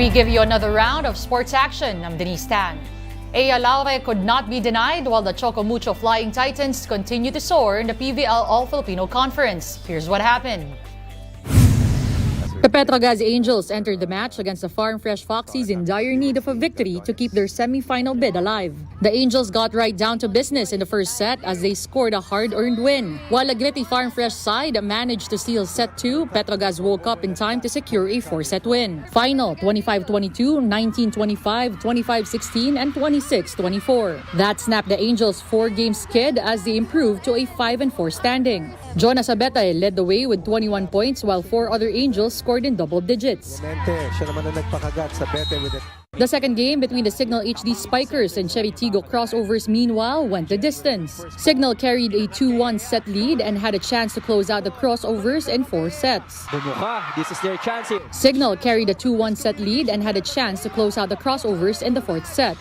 We give you another round of sports action. I'm Denise Tan. Ea Laure could not be denied while the Chocomucho Flying Titans continue to soar in the PVL All-Filipino Conference. Here's what happened. The Petrogas Angels entered the match against the Farm Fresh Foxies in dire need of a victory to keep their semi-final bid alive. The Angels got right down to business in the first set as they scored a hard-earned win. While the gritty Farm Fresh side managed to steal set 2, Petrogas woke up in time to secure a 4-set win. Final 25-22, 19-25, 25-16, and 26-24. That snapped the Angels' 4-game skid as they improved to a 5-4 standing. Jonas led the way with 21 points while 4 other Angels scored in double digits. The second game between the Signal HD Spikers and Cheritigo Crossovers meanwhile went the distance. Signal carried a 2-1 set lead and had a chance to close out the Crossovers in 4 sets. This is their chance here. Signal carried a 2-1 set lead and had a chance to close out the Crossovers in the 4th set.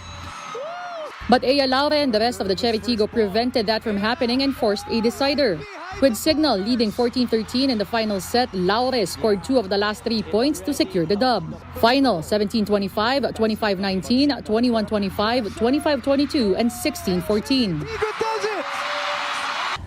But Ea Laure and the rest of the Cheritigo prevented that from happening and forced a decider. With Signal leading 14-13 in the final set, Laure scored 2 of the last 3 points to secure the dub. Final 17-25, 25-19, 21-25, 25-22, and 16-14.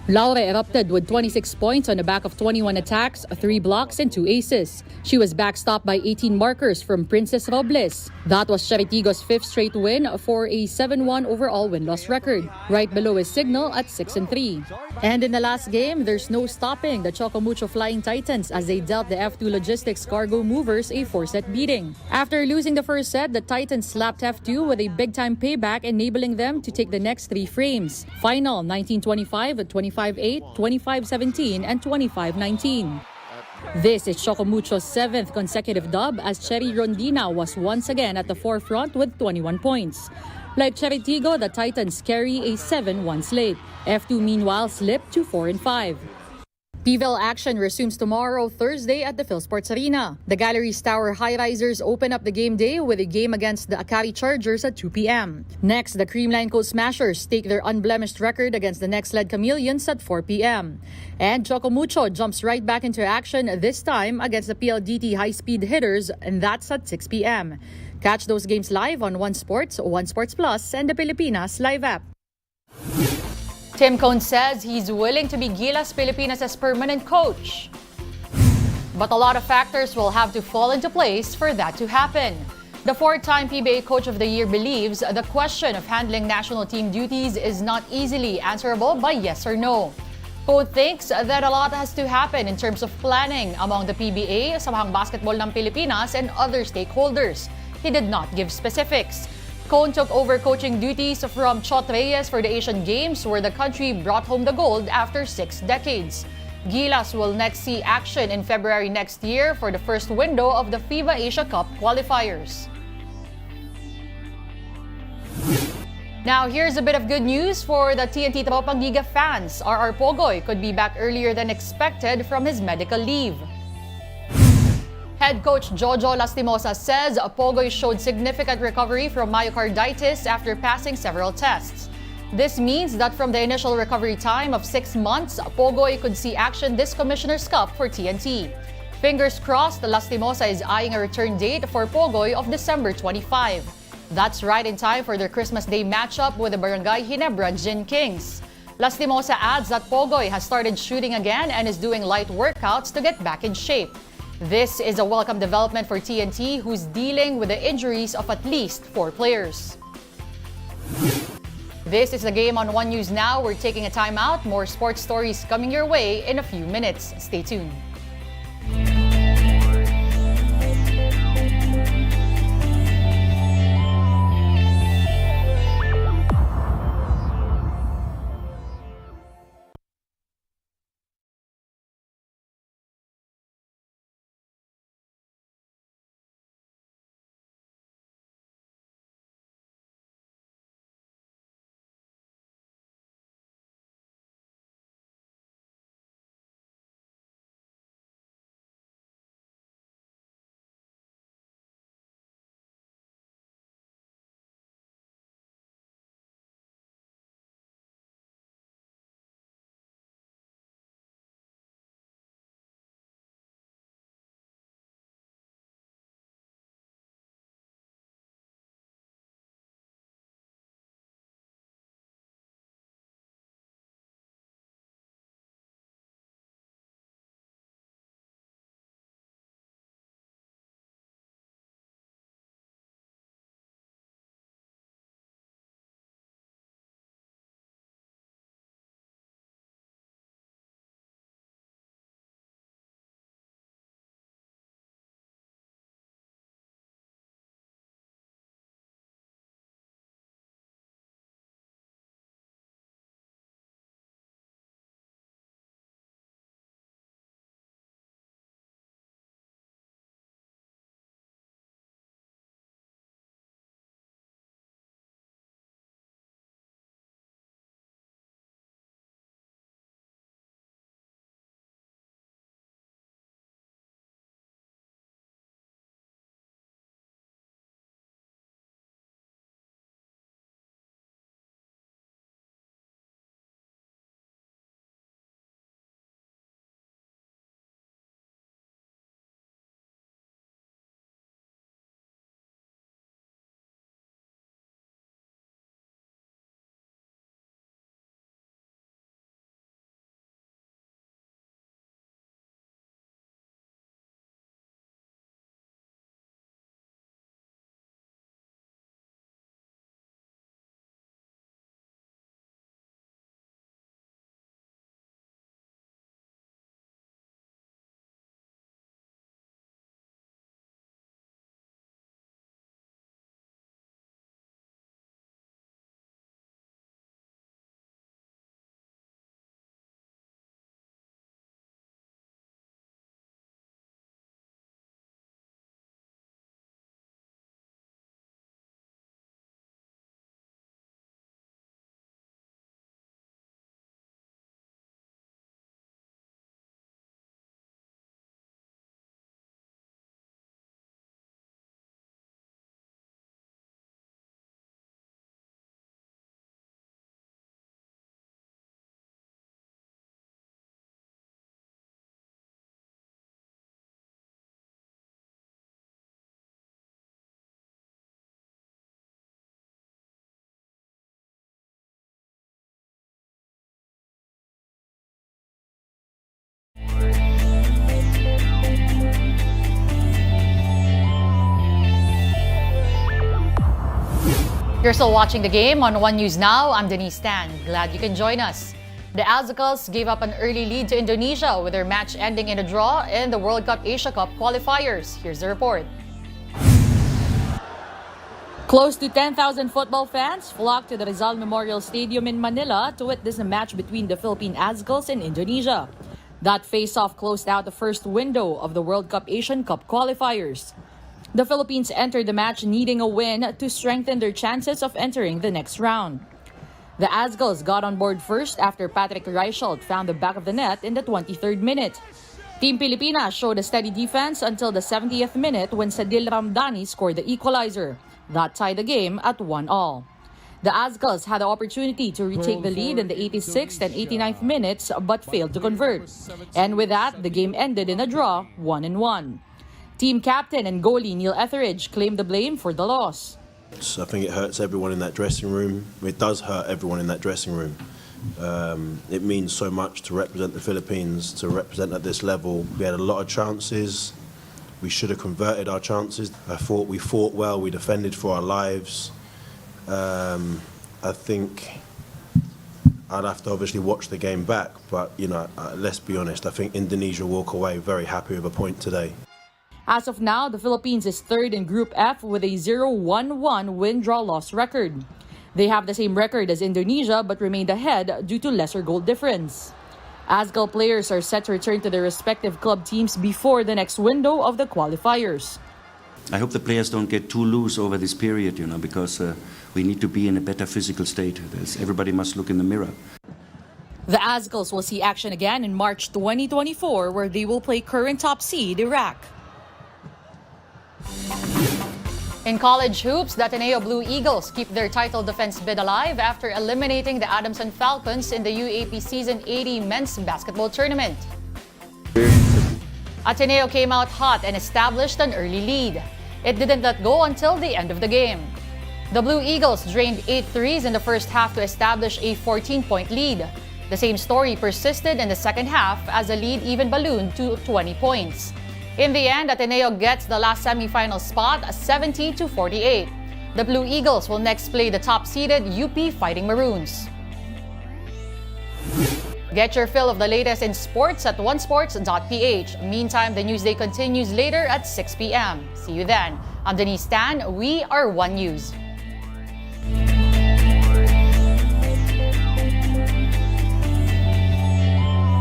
Laure erupted with 26 points on the back of 21 attacks, 3 blocks, and 2 aces. She was backstopped by 18 markers from Princess Robles. That was Cheritigo's 5th straight win for a 7-1 overall win-loss record, right below his Signal at 6-3. And in the last game, there's no stopping the Chocomucho Flying Titans as they dealt the F2 Logistics Cargo Movers a 4-set beating. After losing the first set, the Titans slapped F2 with a big-time payback, enabling them to take the next 3 frames. Final 19-25, 25-8, 25-17, and 25-19. This is Chocomucho's 7th consecutive dub as Cherry Rondina was once again at the forefront with 21 points. Like Cheritigo, the Titans carry a 7-1 slate. F2 meanwhile slipped to 4-5. PVL action resumes tomorrow, Thursday at the PhilSports Arena. The Galleries Tower High-Risers open up the game day with a game against the Akari Chargers at 2 p.m. Next, the Creamline Coast Smashers take their unblemished record against the Next-led Chameleons at 4 p.m. And Chocomucho jumps right back into action, this time against the PLDT High-Speed Hitters, and that's at 6 p.m. Catch those games live on One Sports, One Sports Plus, and the Pilipinas Live app. Tim Cone says he's willing to be Gilas Pilipinas' permanent coach. But a lot of factors will have to fall into place for that to happen. The 4-time PBA Coach of the Year believes the question of handling national team duties is not easily answerable by yes or no. Cone thinks that a lot has to happen in terms of planning among the PBA, Samahang Basketball ng Pilipinas, and other stakeholders. He did not give specifics. Cone took over coaching duties from Chot Reyes for the Asian Games, where the country brought home the gold after 6 decades. Gilas will next see action in February next year for the first window of the FIBA Asia Cup qualifiers. Now, here's a bit of good news for the TNT Tropang Giga fans. RR Pogoy could be back earlier than expected from his medical leave. Head coach Jolas says Pogoy showed significant recovery from myocarditis after passing several tests. This means that from the initial recovery time of 6 months, Pogoy could see action this Commissioner's Cup for TNT. Fingers crossed, Lastimosa is eyeing a return date for Pogoy of December 25. That's right in time for their Christmas Day matchup with the Barangay Ginebra Gin Kings. Lastimosa adds that Pogoy has started shooting again and is doing light workouts to get back in shape. This is a welcome development for TNT, who's dealing with the injuries of at least 4 players. This is the game on One News Now. We're taking a timeout. More sports stories coming your way in a few minutes. Stay tuned. You're still watching the game on One News Now. I'm Denise Tan. Glad you can join us. The Azkals gave up an early lead to Indonesia with their match ending in a draw in the World Cup Asia Cup qualifiers. Here's the report. Close to 10,000 football fans flocked to the Rizal Memorial Stadium in Manila to witness a match between the Philippine Azkals and Indonesia. That face-off closed out the first window of the World Cup Asian Cup qualifiers. The Philippines entered the match needing a win to strengthen their chances of entering the next round. The Azkals got on board first after Patrick Reichelt found the back of the net in the 23rd minute. Team Pilipinas showed a steady defense until the 70th minute when Sadil Ramdani scored the equalizer. That tied the game at 1-1. The Azkals had the opportunity to retake the lead in the 86th and 89th minutes but failed to convert. And with that, the game ended in a draw, 1-1. Team captain and goalie Neil Etheridge claimed the blame for the loss. I think it hurts everyone in that dressing room. It does hurt everyone in that dressing room. It means so much to represent the Philippines, to represent at this level. We had a lot of chances. We should have converted our chances. I thought we fought well. We defended for our lives. I think I'd have to obviously watch the game back, but let's be honest. I think Indonesia walk away very happy with a point today. As of now, the Philippines is third in Group F with a 0-1-1 win-draw-loss record. They have the same record as Indonesia but remained ahead due to lesser goal difference. Azkal players are set to return to their respective club teams before the next window of the qualifiers. I hope the players don't get too loose over this period, because we need to be in a better physical state. Everybody must look in the mirror. The Azkals will see action again in March 2024 where they will play current top seed Iraq. In college hoops, the Ateneo Blue Eagles keep their title defense bid alive after eliminating the Adamson Falcons in the UAAP Season 80 men's basketball tournament. Ateneo came out hot and established an early lead. It didn't let go until the end of the game. The Blue Eagles drained 8 threes in the first half to establish a 14-point lead. The same story persisted in the second half as the lead even ballooned to 20 points. In the end, Ateneo gets the last semifinal spot, 70-48. The Blue Eagles will next play the top-seeded UP Fighting Maroons. Get your fill of the latest in sports at onesports.ph. Meantime, the Newsday continues later at 6 p.m. See you then. I'm Denise Tan. We are One News.